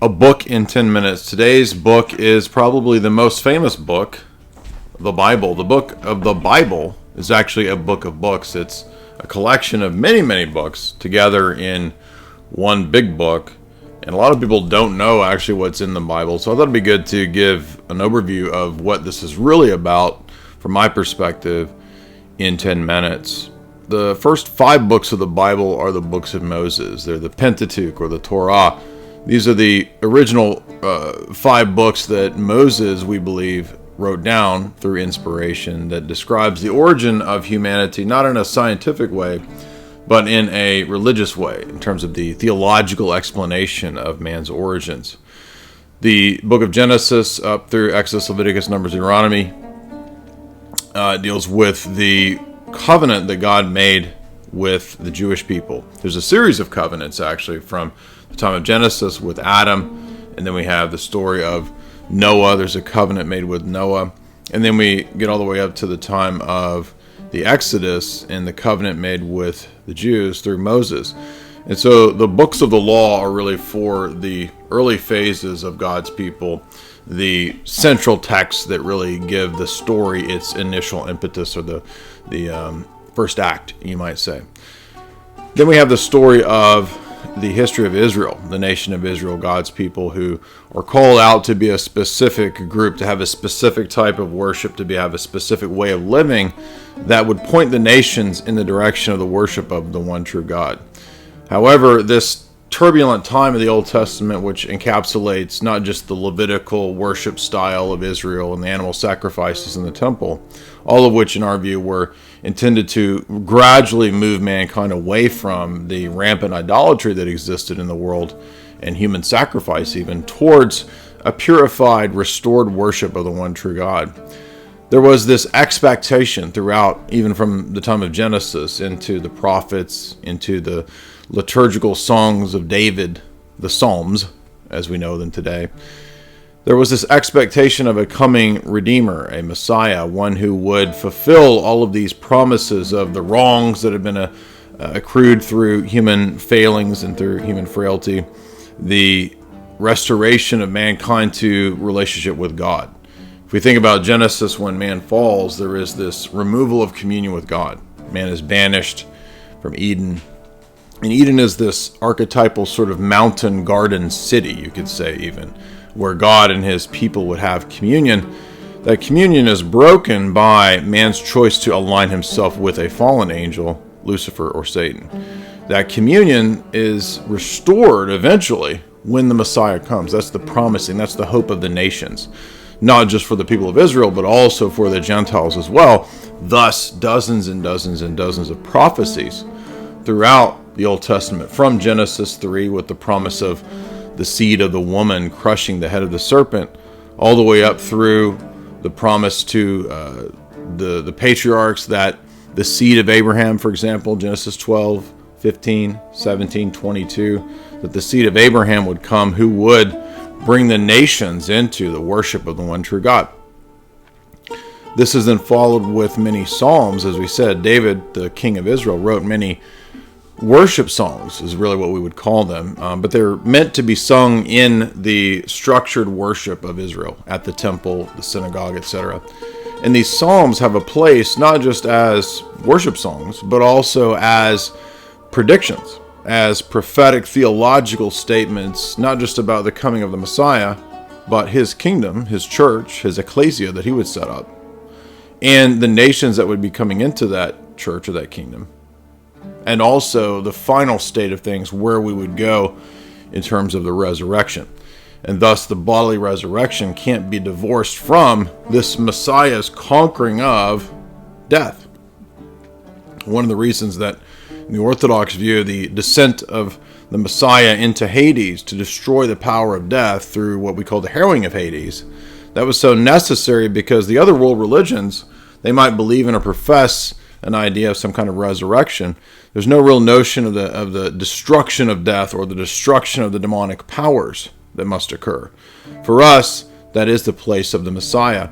A book in 10 minutes. Today's book is probably the most famous book, the Bible. The book of the Bible is actually a book of books. It's a collection of many, many books together in one big book. And a lot of people don't know actually what's in the Bible. So I thought it'd be good to give an overview of what this is really about from my perspective in 10 minutes. The first 5 books of the Bible are the books of Moses. They're the Pentateuch or the Torah. These are the original 5 books that Moses, we believe, wrote down through inspiration that describes the origin of humanity, not in a scientific way, but in a religious way, in terms of the theological explanation of man's origins. The book of Genesis up through Exodus, Leviticus, Numbers, Deuteronomy deals with the covenant that God made with the Jewish people. There's a series of covenants actually from the time of Genesis with Adam, and then we have the story of Noah. There's a covenant made with Noah, and then we get all the way up to the time of the Exodus and the covenant made with the Jews through Moses. And so the books of the law are really for the early phases of God's people, the central texts that really give the story its initial impetus, or the first act, you might say. Then we have the story of the history of Israel, the nation of Israel, God's people who are called out to be a specific group, to have a specific type of worship, to have a specific way of living that would point the nations in the direction of the worship of the one true God. However, this turbulent time of the Old Testament, which encapsulates not just the Levitical worship style of Israel and the animal sacrifices in the temple, all of which in our view were intended to gradually move mankind away from the rampant idolatry that existed in the world and human sacrifice even, towards a purified, restored worship of the one true God. There was this expectation throughout, even from the time of Genesis into the prophets, into the liturgical songs of David, the Psalms, as we know them today. There was this expectation of a coming Redeemer, a Messiah, one who would fulfill all of these promises of the wrongs that had been accrued through human failings and through human frailty, the restoration of mankind to relationship with God. If we think about Genesis, when man falls, there is this removal of communion with God. Man is banished from Eden. And Eden is this archetypal sort of mountain garden city, you could say even, where God and his people would have communion. That communion is broken by man's choice to align himself with a fallen angel, Lucifer or Satan. That communion is restored eventually when the Messiah comes. That's the promising, that's the hope of the nations. Not just for the people of Israel, but also for the Gentiles as well. Thus, dozens and dozens and dozens of prophecies throughout the Old Testament, from Genesis 3 with the promise of the seed of the woman crushing the head of the serpent, all the way up through the promise to the patriarchs that the seed of Abraham, for example, Genesis 12, 15, 17, 22, that the seed of Abraham would come who would bring the nations into the worship of the one true God. This is then followed with many psalms. As we said, David, the king of Israel, wrote many worship songs, is really what we would call them, but they're meant to be sung in the structured worship of Israel at the temple, the synagogue, etc. And these psalms have a place not just as worship songs, but also as predictions, as prophetic theological statements, not just about the coming of the Messiah, but his kingdom, his church, his ecclesia that he would set up, and the nations that would be coming into that church or that kingdom. And also the final state of things, where we would go in terms of the resurrection. And thus the bodily resurrection can't be divorced from this Messiah's conquering of death. One of the reasons that in the Orthodox view, the descent of the Messiah into Hades to destroy the power of death through what we call the harrowing of Hades, that was so necessary because the other world religions, they might believe in or profess an idea of some kind of resurrection. There's no real notion of the destruction of death or the destruction of the demonic powers that must occur. For us, that is the place of the Messiah.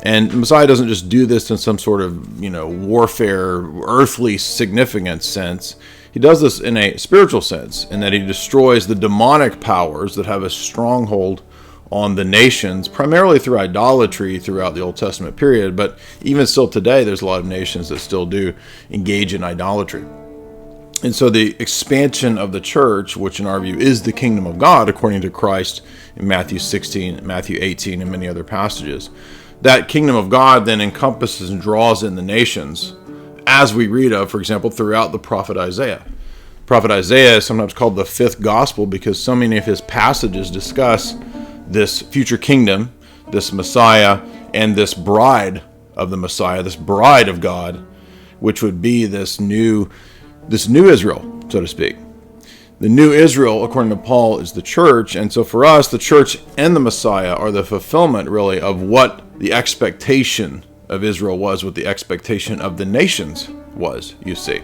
And the Messiah doesn't just do this in some sort of, warfare, earthly significant sense. He does this in a spiritual sense, in that he destroys the demonic powers that have a stronghold on the nations, primarily through idolatry throughout the Old Testament period. But even still today, there's a lot of nations that still do engage in idolatry. And so the expansion of the church, which in our view is the kingdom of God, according to Christ in Matthew 16, Matthew 18, and many other passages, that kingdom of God then encompasses and draws in the nations, as we read of, for example, throughout the prophet Isaiah. Prophet Isaiah is sometimes called the fifth gospel because so many of his passages discuss this future kingdom, this Messiah, and this bride of the Messiah, this bride of God, which would be this new Israel, so to speak. The new Israel, according to Paul, is the church. And so for us, the church and the Messiah are the fulfillment, really, of what the expectation of Israel was, what the expectation of the nations was, you see.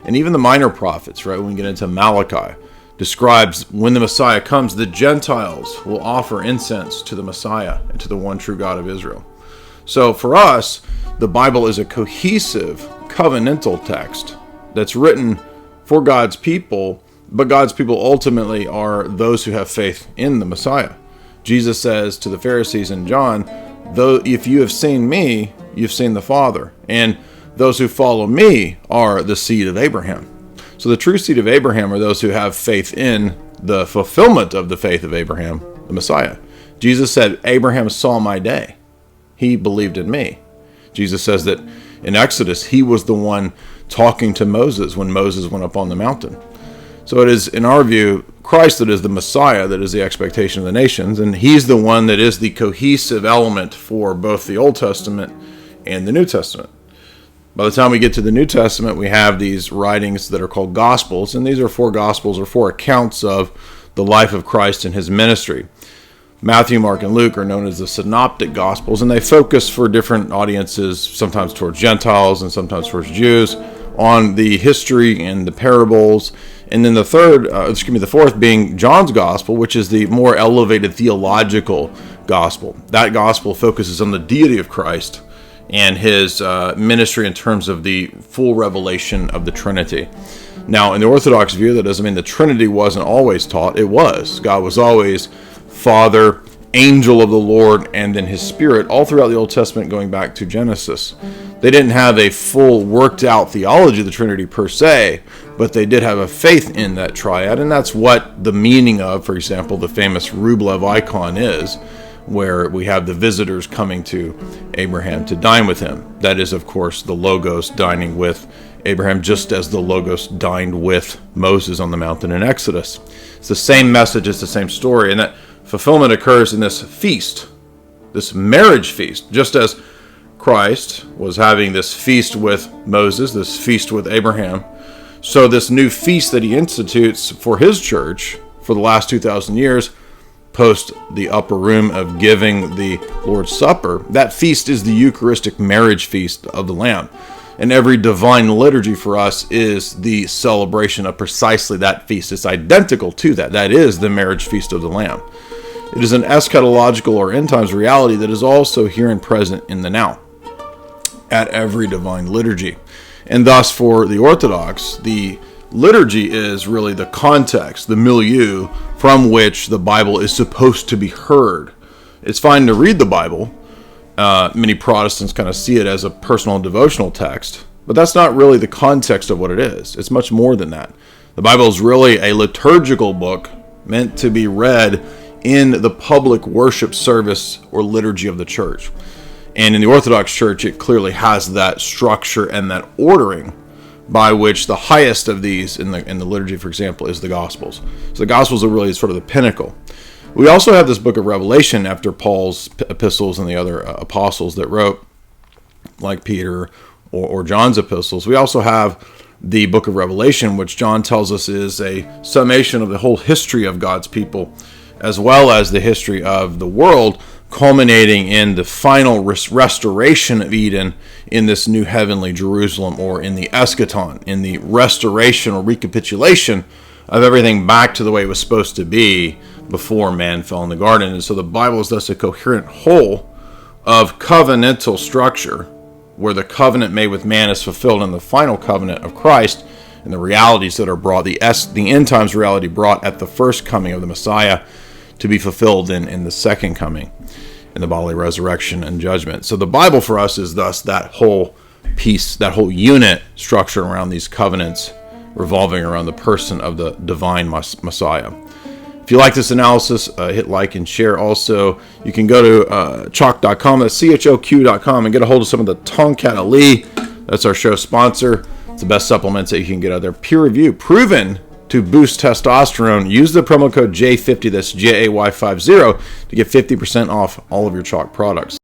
And even the minor prophets, right, when we get into Malachi, describes when the Messiah comes, the Gentiles will offer incense to the Messiah and to the one true God of Israel. So for us, the Bible is a cohesive, covenantal text that's written for God's people, but God's people ultimately are those who have faith in the Messiah. Jesus says to the Pharisees in John, "Though if you have seen me, you've seen the Father, and those who follow me are the seed of Abraham." So the true seed of Abraham are those who have faith in the fulfillment of the faith of Abraham, the Messiah. Jesus said, "Abraham saw my day. He believed in me." Jesus says that in Exodus, he was the one talking to Moses when Moses went up on the mountain. So it is, in our view, Christ that is the Messiah, that is the expectation of the nations, and he's the one that is the cohesive element for both the Old Testament and the New Testament. By the time we get to the New Testament, we have these writings that are called Gospels, and these are four Gospels or four accounts of the life of Christ and his ministry. Matthew, Mark, and Luke are known as the Synoptic Gospels, and they focus for different audiences, sometimes towards Gentiles and sometimes towards Jews, on the history and the parables. And then the fourth being John's Gospel, which is the more elevated theological gospel. That gospel focuses on the deity of Christ and his ministry in terms of the full revelation of the Trinity. Now, in the Orthodox view, that doesn't mean the Trinity wasn't always taught. It was. God was always Father, angel of the Lord, and then his Spirit, all throughout the Old Testament going back to Genesis. They didn't have a full worked out theology of the Trinity per se, but they did have a faith in that triad, and that's what the meaning of, for example, the famous Rublev icon is, where we have the visitors coming to Abraham to dine with him. That is, of course, the Logos dining with Abraham, just as the Logos dined with Moses on the mountain in Exodus. It's the same message, it's the same story, and that fulfillment occurs in this feast, this marriage feast, just as Christ was having this feast with Moses, this feast with Abraham. So this new feast that he institutes for his church for the last 2,000 years, post the upper room of giving the Lord's Supper, that feast is the Eucharistic marriage feast of the Lamb. And every divine liturgy for us is the celebration of precisely that feast. It's identical to that. That is the marriage feast of the Lamb. It is an eschatological or end times reality that is also here and present in the now at every divine liturgy. And thus for the Orthodox, the liturgy is really the context, the milieu from which the Bible is supposed to be heard. It's fine to read the Bible. Many Protestants kind of see it as a personal and devotional text, but that's not really the context of what it is. It's much more than that. The Bible is really a liturgical book meant to be read in the public worship service or liturgy of the church. And in the Orthodox Church, it clearly has that structure and that ordering by which the highest of these in the liturgy, for example, is the Gospels. So the Gospels are really sort of the pinnacle. We also have this book of Revelation after Paul's epistles and the other apostles that wrote, like Peter or John's epistles. We also have the book of Revelation, which John tells us is a summation of the whole history of God's people, as well as the history of the world, culminating in the final restoration of Eden in this new heavenly Jerusalem, or in the eschaton, in the restoration or recapitulation of everything back to the way it was supposed to be before man fell in the garden. And so the Bible is thus a coherent whole of covenantal structure, where the covenant made with man is fulfilled in the final covenant of Christ, and the realities that are brought, the end times reality brought at the first coming of the Messiah to be fulfilled in the second coming, in the bodily resurrection and judgment. So the Bible for us is thus that whole piece, that whole unit structured around these covenants, revolving around the person of the divine Messiah. If you like this analysis, hit like and share. Also, you can go to chalk.com, that's choq.com, and get a hold of some of the Tongkat Ali. That's our show sponsor. It's the best supplements that you can get out there. Peer review, proven to boost testosterone. Use the promo code J50, that's JAY50, to get 50% off all of your Chalk products.